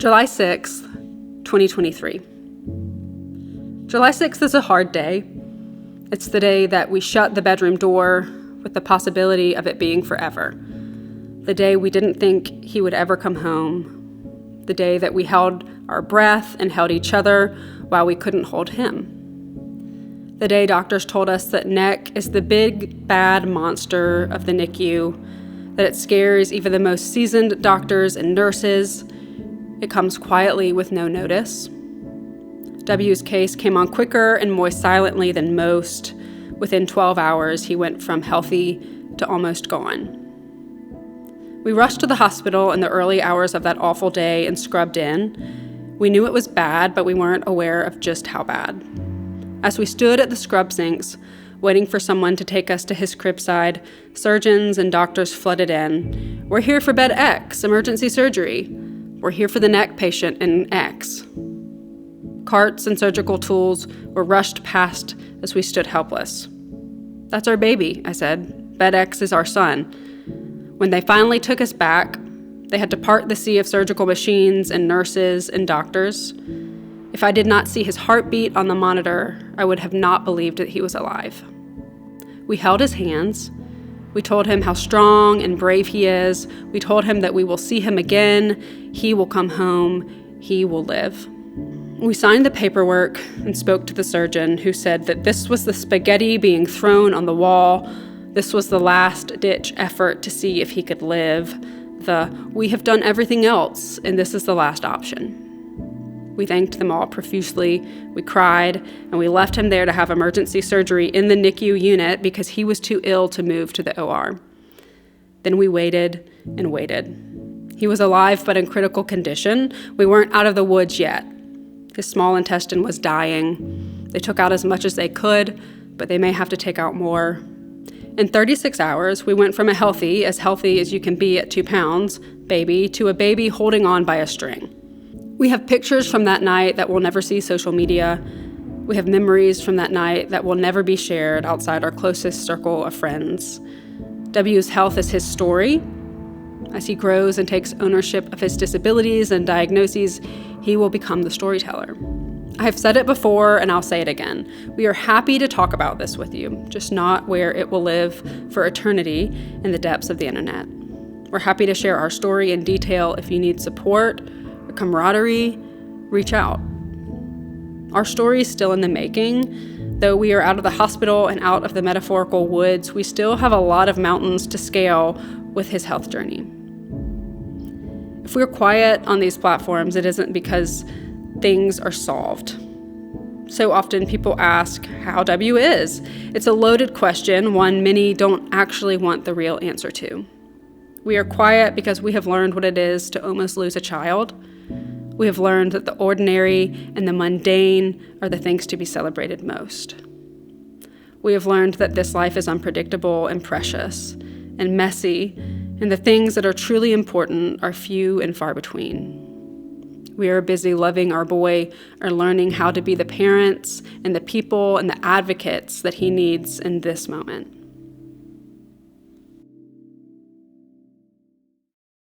July 6th, 2023. July 6th is a hard day. It's the day that we shut the bedroom door with the possibility of it being forever. The day we didn't think he would ever come home. The day that we held our breath and held each other while we couldn't hold him. The day doctors told us that NEC is the big, bad monster of the NICU, that it scares even the most seasoned doctors and nurses. It comes quietly with no notice. W's case came on quicker and more silently than most. Within 12 hours, he went from healthy to almost gone. We rushed to the hospital in the early hours of that awful day and scrubbed in. We knew it was bad, but we weren't aware of just how bad. As we stood at the scrub sinks, waiting for someone to take us to his cribside, surgeons and doctors flooded in. "We're here for bed X, emergency surgery. We're here for the NEC patient in X." Carts and surgical tools were rushed past as we stood helpless. "That's our baby," I said. "Bed X is our son." When they finally took us back, they had to part the sea of surgical machines and nurses and doctors. If I did not see his heartbeat on the monitor, I would have not believed that he was alive. We held his hands. We told him how strong and brave he is. We told him that we will see him again. He will come home. He will live. We signed the paperwork and spoke to the surgeon, who said that this was the spaghetti being thrown on the wall. This was the last-ditch effort to see if he could live. We have done everything else, and this is the last option. We thanked them all profusely, we cried, and we left him there to have emergency surgery in the NICU unit because he was too ill to move to the OR. Then we waited and waited. He was alive but in critical condition. We weren't out of the woods yet. His small intestine was dying. They took out as much as they could, but they may have to take out more. In 36 hours, we went from a healthy as you can be at 2 pounds, baby, to a baby holding on by a string. We have pictures from that night that will never see social media. We have memories from that night that will never be shared outside our closest circle of friends. W's health is his story. As he grows and takes ownership of his disabilities and diagnoses, he will become the storyteller. I have said it before and I'll say it again. We are happy to talk about this with you, just not where it will live for eternity in the depths of the internet. We're happy to share our story in detail. If you need support or camaraderie, reach out. Our story is still in the making. Though we are out of the hospital and out of the metaphorical woods, we still have a lot of mountains to scale with his health journey. If we're quiet on these platforms, it isn't because things are solved. So often people ask how W is. It's a loaded question, one many don't actually want the real answer to. We are quiet because we have learned what it is to almost lose a child. We have learned that the ordinary and the mundane are the things to be celebrated most. We have learned that this life is unpredictable and precious and messy, and the things that are truly important are few and far between. We are busy loving our boy or learning how to be the parents and the people and the advocates that he needs in this moment.